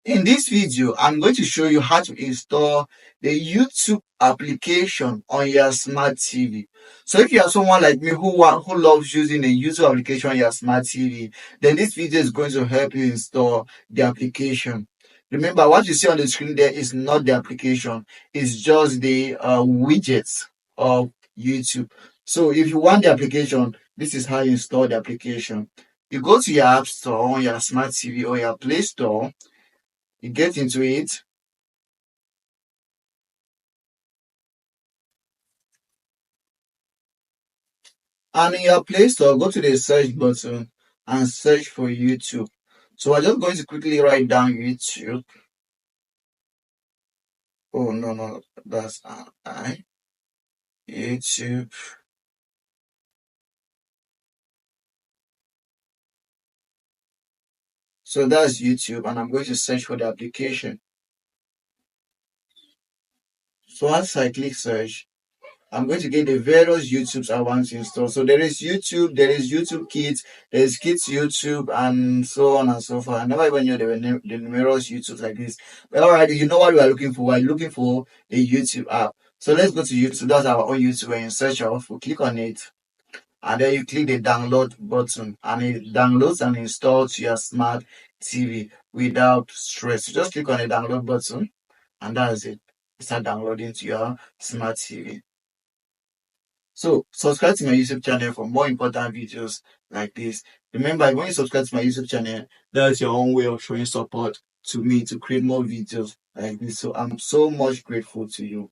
In this video, I'm going to show you how to install the YouTube application on your smart TV. So if you are someone like me who loves using the YouTube application on your smart TV, then this video is going to help you install the application. Remember, what you see on the screen there is not the application, it's just the widgets of YouTube. So if you want the application, this is how you install the application. You go to your App Store on your smart TV or your Play Store. You get into it, and in your Play Store, go to the search button and search for YouTube. So I'm just going to quickly write down YouTube. Oh, no, that's I. YouTube. So that's YouTube, and I'm going to search for the application. So as I click search, I'm going to get the various YouTubes I want to install. So there is YouTube, there is YouTube Kids, there is Kids YouTube, and so on and so forth. I never even knew there were the numerous YouTubes like this. But alright, you know what we are looking for? We're looking for a YouTube app. So let's go to YouTube. That's our own YouTube. We're in search of. We click on it, and then you click the download button, and it downloads and installs to your smart TV without stress. You just click on the download button, and that's it. Start downloading to your smart TV. So subscribe to my YouTube channel for more important videos like this. Remember, when you subscribe to my YouTube channel, that's your own way of showing support to me to create more videos like this. So I'm so much grateful to you.